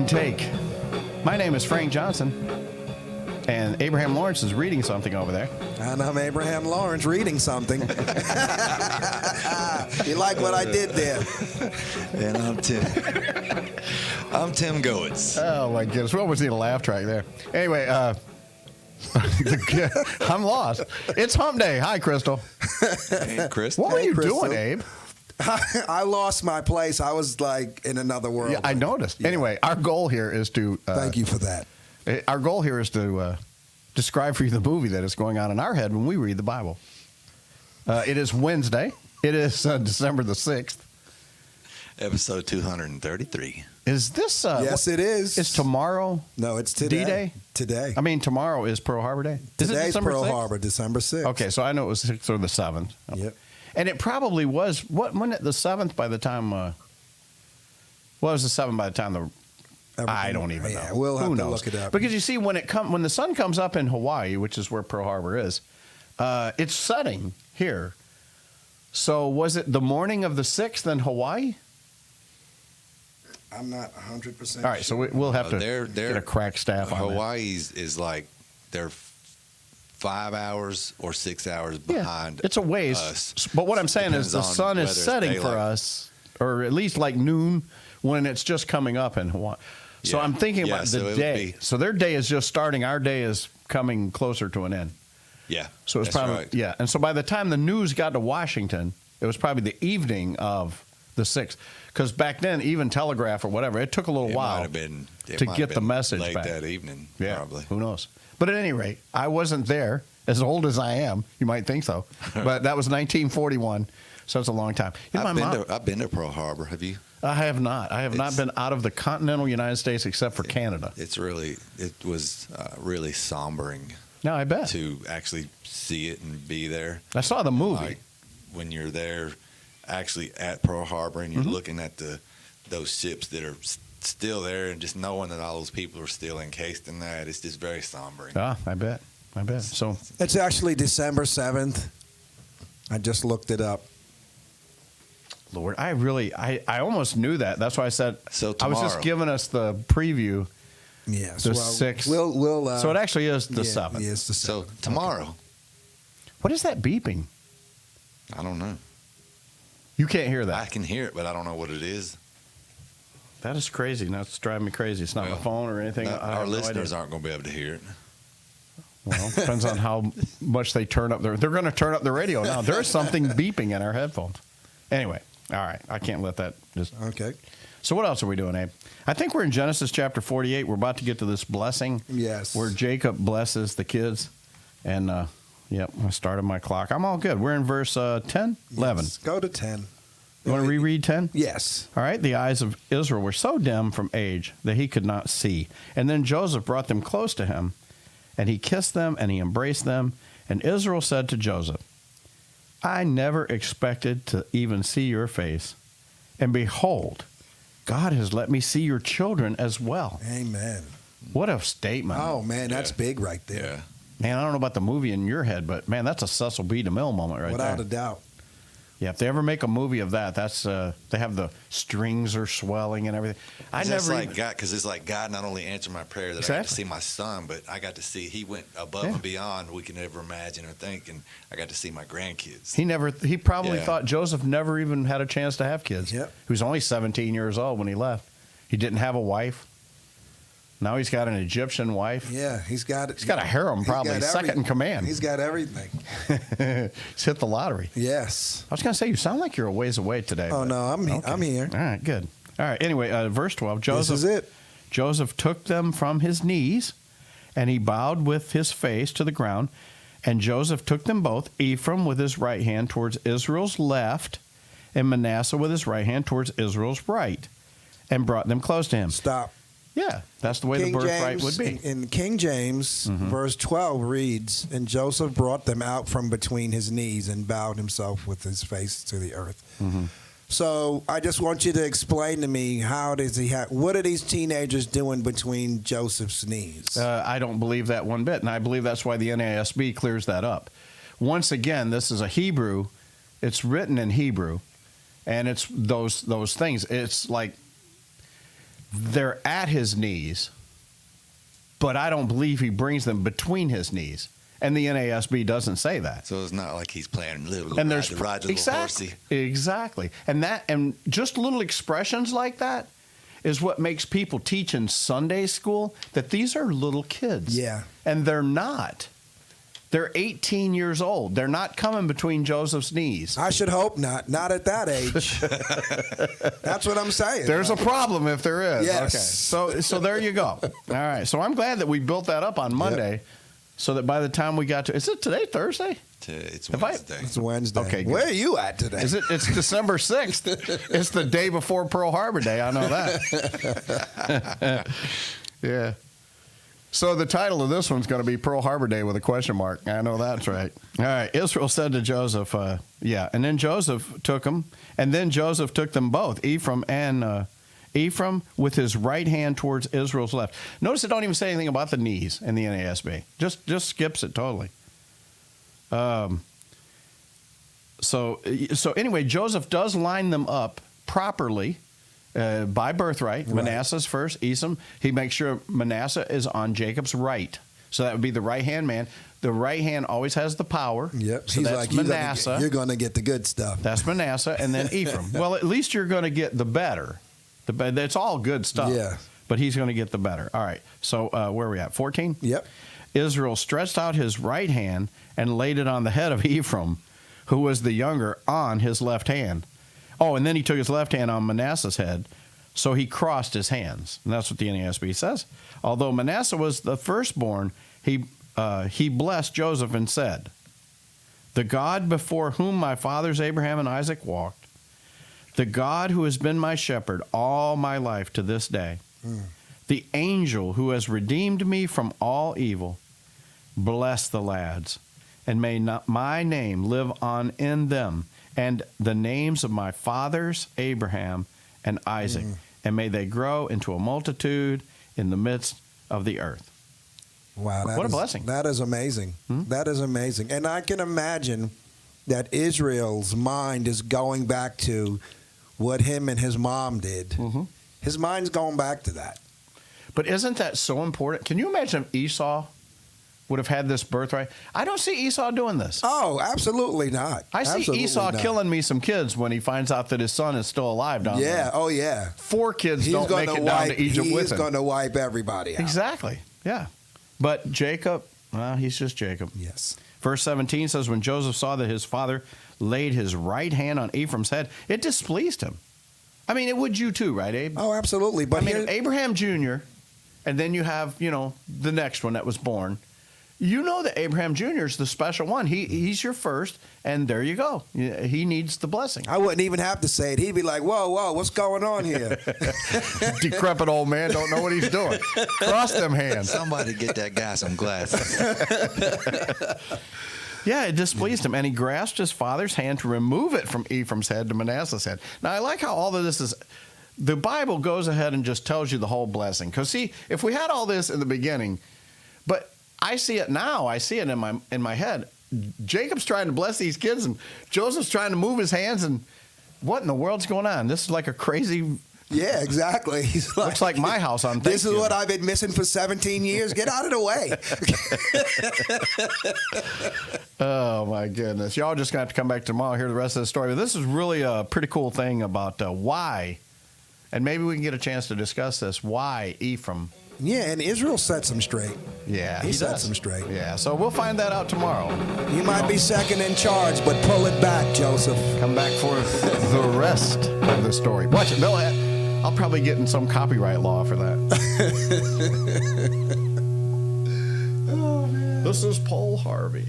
take. My name is Frank Johnson, and Abraham Lawrence is reading something over there. And I'm Abraham Lawrence reading something. You like what I did there? And I'm Tim. I'm Tim Goetz. Oh, my goodness. What was the laugh track there? Anyway, I'm lost. It's hump day. Hi, Crystal. Hey, Chris. What were you Crystal. doing, Abe? I lost my place. I was like in another world. Yeah, I noticed. Yeah. Anyway, our goal here is to... Thank you for that. Our goal here is to describe for you the movie that is going on in our head when we read the Bible. It is Wednesday. It is December the 6th. Episode 233. Is this... Yes, it is. Is tomorrow... No, it's today. D-Day? Today. I mean, tomorrow is Pearl Harbor Day. Is it Today's December Pearl 6th? Harbor, December 6th. Okay, so I know it was 6th or the 7th. Yep. And it probably was... When it the 7th by the time... What was the 7th by the time the... I don't even know. We'll have Who to knows? look it up. Because you see, when the sun comes up in Hawaii, which is where Pearl Harbor is, it's setting here. So was it the morning of the 6th in Hawaii? I'm not 100% All right, so we'll have to They're- get a crack staff on that. Hawaii's is like they're 5 hours or 6 hours Yeah, behind. it's a ways. us. But what I'm saying is Depends the on sun is whether it's setting for daylight. us, or at least like noon when it's just coming up in Hawaii. So Yeah. I'm thinking Yeah, about so it the would day. be- So their day is just starting. Our day is coming closer to an end. Yeah. So it's that's probably right. yeah. And so by the time the news got to Washington, it was probably the evening of the 6th. Because back then, even telegraph or whatever, it took a little It might while have been to get the message late back. that evening. Yeah, Probably. who knows? But at any rate, I wasn't there. As old as I am, you might think so. But that was 1941, so it's a long time. You know, my mom- I've been to Pearl Harbor. Have you? I have not. I have not It's- been out of the continental United States except for Canada. It was really sombering No, I bet. to actually see it and be there. I saw the movie. Like when you're there, actually at Pearl Harbor, and you're Mm-hmm. looking at those ships that are still there, and just knowing that all those people are still encased in that, it's just very sombering. I bet. I bet. So It's actually December 7th. I just looked it up. Lord, I almost knew that. That's why I said. So I was just tomorrow. giving us the preview. Yes. The 6th. We'll So it actually is the yeah, 7th. Yeah, it's the 7th. So tomorrow, What is that beeping? I don't know. You can't hear I that. can hear it, but I don't know what it is. That is crazy. That's driving me crazy. It's not my Well, phone or anything. I Our have no listeners idea. aren't going to be able to hear it. Well, depends on how much they turn up their. They're going to turn up the radio now. There's something beeping in our headphones. Anyway, all right. I can't let that just. Okay. So what else are we doing, Abe? I think we're in Genesis chapter 48. We're about to get to this blessing. Yes. Where Jacob blesses the kids, and yep, I started my clock. I'm all good. We're in verse 10, 11. Yes. Go to 10. You want to reread 10? Yes. All right. The eyes of Israel were so dim from age that he could not see. And then Joseph brought them close to him, and he kissed them, and he embraced them. And Israel said to Joseph, I never expected to even see your face. And behold, God has let me see your children as well. Amen. What a statement. Oh, man, that's Yeah. big right there. Yeah. Man, I don't know about the movie in your head, but man, that's a Cecil B. DeMille moment right Without there. a doubt. Yeah, if they ever make a movie of that, that's they have the strings are swelling and everything. I It's never like even- God, because it's like God not only answered my prayer that I got to Exactly. see my son, but I got to see he went above Yeah. and beyond we can ever imagine or think, and I got to see my grandkids. He probably Yeah. thought Joseph never even had a chance to have kids. Yep. He was only 17 years old when he left. He didn't have a wife. Now he's got an Egyptian wife. Yeah, he's got a harem, he's probably, got second in command. He's got everything. He's hit the lottery. Yes. I was going to say, you sound like you're a ways away today. Oh, but- no, I'm here. All right, good. All right, anyway, verse 12. Joseph, This is it. Joseph took them from his knees, and he bowed with his face to the ground. And Joseph took them both, Ephraim with his right hand towards Israel's left, and Manasseh with his right hand towards Israel's right, and brought them close to him. Stop. Yeah, that's the way the birthright would be. In King James, verse 12 reads, And Joseph brought them out from between his knees and bowed himself with his face to the earth. So I just want you to explain to me, how does he have, what are these teenagers doing between Joseph's knees? I don't believe that one bit, and I believe that's why the NASB clears that up. Once again, this is a Hebrew. It's written in Hebrew, and it's those things. It's like they're at his knees, but I don't believe he brings them between his knees. And the NASB doesn't say that. So it's not like he's playing little And ride, there's the ride the little exactly, horsey. exactly, and just little expressions like that is what makes people teach in Sunday school that these are little kids. Yeah. And they're not. They're 18 years old. They're not coming between Joseph's knees. I should hope not. Not at that age. That's what I'm saying. There's a problem if there is. Yes. Okay. So there you go. All right. So I'm glad that we built that up on Monday so that by the time we got to, is it today, Thursday? It's Have I- Wednesday. It's Wednesday. Okay, good. Where are you at today? Is it? It's December 6th. It's the day before Pearl Harbor Day. I know that. Yeah. So the title of this one's going to be Pearl Harbor Day with a question mark. I know that's right. All right. Israel said to Joseph, and then Joseph took them, and then Joseph took them both, Ephraim with his right hand towards Israel's left. Notice it don't even say anything about the knees in the NASB. Just skips it totally. So anyway, Joseph does line them up properly by birthright. Right. Manasseh's first, Ephraim. He makes sure Manasseh is on Jacob's right. So that would be the right-hand man. The right hand always has the power. Yep. So He's that's like, Manasseh. you're going to get the good stuff. That's Manasseh, and then Ephraim. Well, at least you're going to get the better. It's all good stuff. Yeah. But he's going to get the better. All right. So where are we at? 14? Yep. Israel stretched out his right hand and laid it on the head of Ephraim, who was the younger, on his left hand. Oh, and then he took his left hand on Manasseh's head, so he crossed his hands. And that's what the NASB says. Although Manasseh was the firstborn, he blessed Joseph and said, "The God before whom my fathers Abraham and Isaac walked, the God who has been my shepherd all my life to this day, the angel who has redeemed me from all evil, bless the lads, and may not my name live on in them, and the names of my fathers Abraham and Isaac, and may they grow into a multitude in the midst of the earth." Wow. What a blessing. That is amazing. That is amazing. And I can imagine that Israel's mind is going back to what him and his mom did. His mind's going back to that. But isn't that so important? Can you imagine if Esau would have had this birthright? I don't see Esau doing this. Oh, absolutely not. I see Absolutely Esau not. killing me some kids when he finds out that his son is still alive down there. Yeah. Oh, yeah. 4 kids He's don't make gonna it down to Egypt He's with him. going to wipe everybody out. Exactly. Yeah. But Jacob, well, he's just Jacob. Yes. Verse 17 says, when Joseph saw that his father laid his right hand on Ephraim's head, it displeased him. I mean, it would you too, right, Abe? Oh, absolutely. But I mean, here- Abraham Jr., and then you have, the next one that was born. You know that Abraham Jr. is the special one. He's your first, and there you go. He needs the blessing. I wouldn't even have to say it. He'd be like, whoa, what's going on here? Decrepit old man don't know what he's doing. Cross them hands. Somebody get that guy some glasses. Yeah, it displeased him, and he grasped his father's hand to remove it from Ephraim's head to Manasseh's head. Now, I like how all of this is, the Bible goes ahead and just tells you the whole blessing. Because, see, if we had all this in the beginning, but I see it now, I see it in my head. Jacob's trying to bless these kids, and Joseph's trying to move his hands, and what in the world's going on? This is like a crazy, Yeah, exactly. He's looks like my house on Thanksgiving. This is what I've been missing for 17 years. Get out of the way. Oh, my goodness. Y'all just going to have to come back tomorrow and hear the rest of the story. But this is really a pretty cool thing about why, and maybe we can get a chance to discuss this, why Ephraim. Yeah, and Israel sets him straight. Yeah, He sets does. them straight. Yeah, so we'll find that out tomorrow. You might be second in charge, but pull it back, Joseph. Come back for the rest of the story. Watch it. I'll probably get in some copyright law for that. Oh, man. This is Paul Harvey.